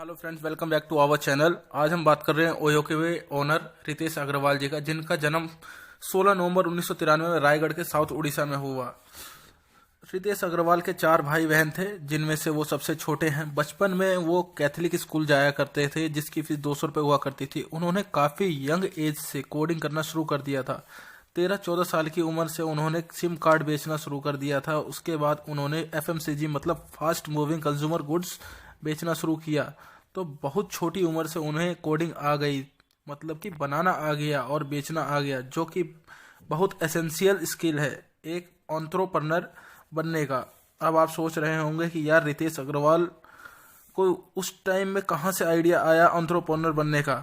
Hello friends, welcome back to our channel. आज हम बात कर रहे हैं ओयो के ओनर रितेश अग्रवाल जी का, जिनका जन्म 16 नवंबर 1993 में रायगढ़ के साउथ उड़ीसा में हुआ। रितेश अग्रवाल के 4 भाई बहन थे, जिनमें से वो सबसे छोटे हैं। बचपन में वो कैथलिक स्कूल जाया करते थे, जिसकी फीस 200 रुपये हुआ करती थी। उन्होंने काफ़ी यंग एज से कोडिंग करना शुरू कर दिया था। 13-14 साल की उम्र से उन्होंने सिम कार्ड बेचना शुरू कर दिया था। उसके बाद उन्होंने एफएमसीजी मतलब फास्ट मूविंग कंज्यूमर गुड्स बेचना शुरू किया। तो बहुत छोटी उम्र से उन्हें कोडिंग आ गई, मतलब कि बनाना आ गया और बेचना आ गया, जो कि बहुत एसेंशियल स्किल है एक एंटरप्रेन्योर बनने का। अब आप सोच रहे होंगे कि यार रितेश अग्रवाल को उस टाइम में कहाँ से आइडिया आया एंटरप्रेन्योर बनने का।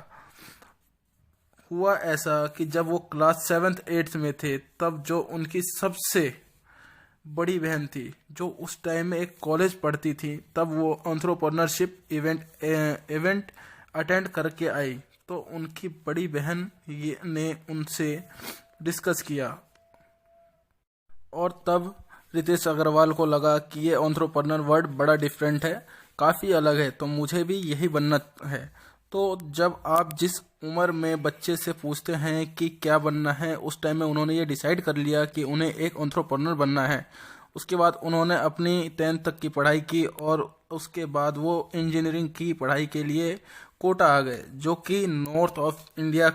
हुआ ऐसा कि जब वो क्लास 7th-8th में थे, तब जो उनकी सबसे बड़ी बहन थी, जो उस टाइम में एक कॉलेज पढ़ती थी, तब वो एंटरप्रेन्योरशिप इवेंट अटेंड करके आई। तो उनकी बड़ी बहन ने उनसे डिस्कस किया और तब रितेश अग्रवाल को लगा कि ये एंटरप्रेन्योर वर्ड बड़ा डिफरेंट है, काफ़ी अलग है, तो मुझे भी यही बनना है। तो जब आप जिस उम्र में बच्चे से पूछते हैं कि क्या बनना है, उस टाइम में उन्होंने ये डिसाइड कर लिया कि उन्हें एक एंटरप्रेन्योर बनना है। उसके बाद उन्होंने अपनी 10th तक की पढ़ाई की और उसके बाद वो इंजीनियरिंग की पढ़ाई के लिए कोटा आ गए, जो कि नॉर्थ ऑफ इंडिया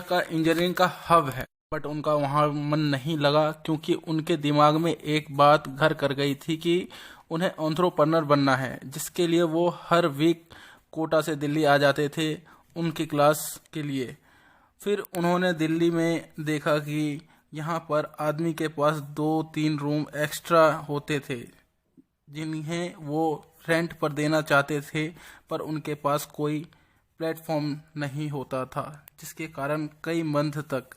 का इंजीनियरिंग का हब है। बट उनका वहाँ मन नहीं लगा, क्योंकि उनके दिमाग में एक बात घर कर गई थी कि उन्हें एंटरप्रेन्योर बनना है, जिसके लिए वो हर वीक कोटा से दिल्ली आ जाते थे उनकी क्लास के लिए। फिर उन्होंने दिल्ली में देखा कि यहाँ पर आदमी के पास 2-3 रूम एक्स्ट्रा होते थे, जिन्हें वो रेंट पर देना चाहते थे, पर उनके पास कोई प्लेटफॉर्म नहीं होता था, जिसके कारण कई मंथ तक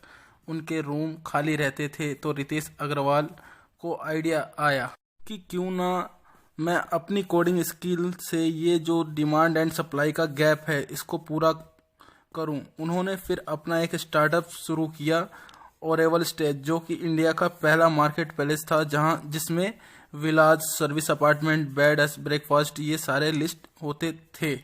उनके रूम खाली रहते थे। तो रितेश अग्रवाल को आइडिया आया कि क्यों ना मैं अपनी कोडिंग स्किल से ये जो डिमांड एंड सप्लाई का गैप है, इसको पूरा करूं। उन्होंने फिर अपना एक स्टार्टअप शुरू किया, ओरेवल स्टेज, जो कि इंडिया का पहला मार्केट प्लेस था, जिसमें villas, service apartment, bed, breakfast, ये सारे लिस्ट होते थे।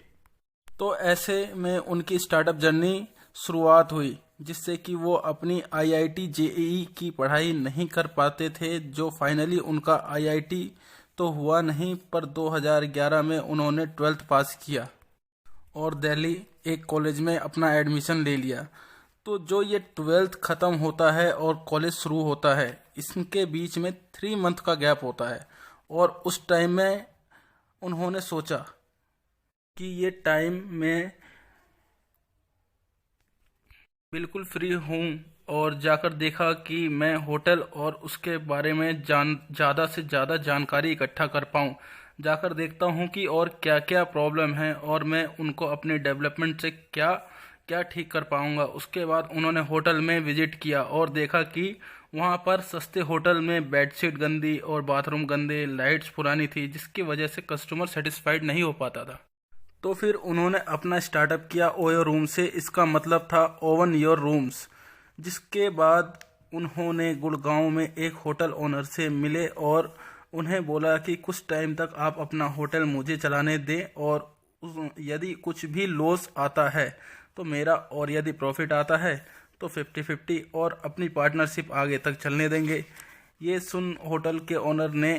तो ऐसे में उनकी स्टार्टअप जर्नी शुरुआत हुई, जिससे कि वो अपनी आईआईटी जेईई की पढ़ाई नहीं कर पाते थे, जो फाइनली उनका आईआईटी तो हुआ नहीं, पर 2011 में उन्होंने 12th पास किया और दिल्ली एक कॉलेज में अपना एडमिशन ले लिया। तो जो ये 12th ख़त्म होता है और कॉलेज शुरू होता है, इसके बीच में 3 मंथ का गैप होता है। और उस टाइम में उन्होंने सोचा कि ये टाइम में बिल्कुल फ्री हूँ, और जाकर देखा कि मैं होटल और उसके बारे में ज़्यादा से ज़्यादा जानकारी इकट्ठा कर पाऊँ। जाकर देखता हूँ कि और क्या क्या प्रॉब्लम है और मैं उनको अपने डेवलपमेंट से क्या क्या ठीक कर पाऊँगा। उसके बाद उन्होंने होटल में विजिट किया और देखा कि वहाँ पर सस्ते होटल में बेडशीट गंदी और बाथरूम गंदे, लाइट्स पुरानी थी, जिसकी वजह से कस्टमर सेटिस्फाइड नहीं हो पाता था। तो फिर उन्होंने अपना स्टार्टअप किया ओयो रूम से, इसका मतलब था ओवन योर रूम्स। जिसके बाद उन्होंने गुड़गांव में एक होटल ओनर से मिले और उन्हें बोला कि कुछ टाइम तक आप अपना होटल मुझे चलाने दें, और यदि कुछ भी लॉस आता है तो मेरा, और यदि प्रॉफिट आता है तो 50-50, और अपनी पार्टनरशिप आगे तक चलने देंगे। ये सुन होटल के ओनर ने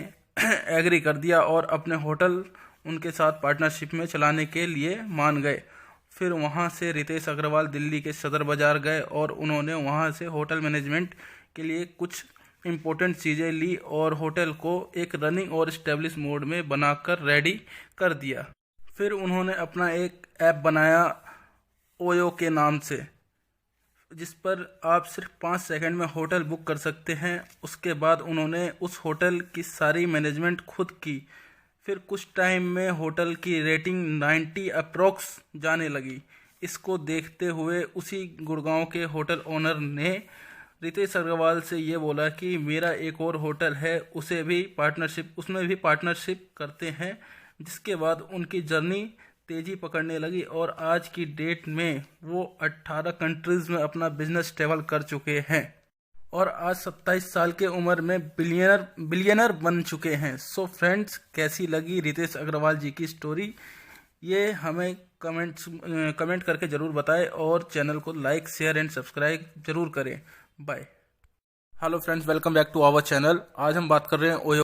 एग्री कर दिया और अपने होटल उनके साथ पार्टनरशिप में चलाने के लिए मान गए। फिर वहाँ से रितेश अग्रवाल दिल्ली के सदर बाज़ार गए और उन्होंने वहाँ से होटल मैनेजमेंट के लिए कुछ इम्पोर्टेंट चीज़ें ली और होटल को एक रनिंग और स्टेब्लिश मोड में बनाकर रेडी कर दिया। फिर उन्होंने अपना एक ऐप बनाया ओयो के नाम से, जिस पर आप सिर्फ 5 सेकंड में होटल बुक कर सकते हैं। उसके बाद उन्होंने उस होटल की सारी मैनेजमेंट खुद की। फिर कुछ टाइम में होटल की रेटिंग 90 अप्रोक्स जाने लगी। इसको देखते हुए उसी गुड़गांव के होटल ओनर ने रितेश अग्रवाल से ये बोला कि मेरा एक और होटल है, उसमें भी पार्टनरशिप करते हैं। जिसके बाद उनकी जर्नी तेज़ी पकड़ने लगी और आज की डेट में वो 18 कंट्रीज़ में अपना बिजनेस ट्रेवल कर चुके हैं और आज 27 साल के उम्र में बिलियनर बन चुके हैं। सो फ्रेंड्स, कैसी लगी रितेश अग्रवाल जी की स्टोरी? ये हमें कमेंट करके ज़रूर बताएं और चैनल को लाइक शेयर एंड सब्सक्राइब ज़रूर करें। Bye. Hello friends, welcome back to our channel. आज हम बात कर रहे हैं ओयो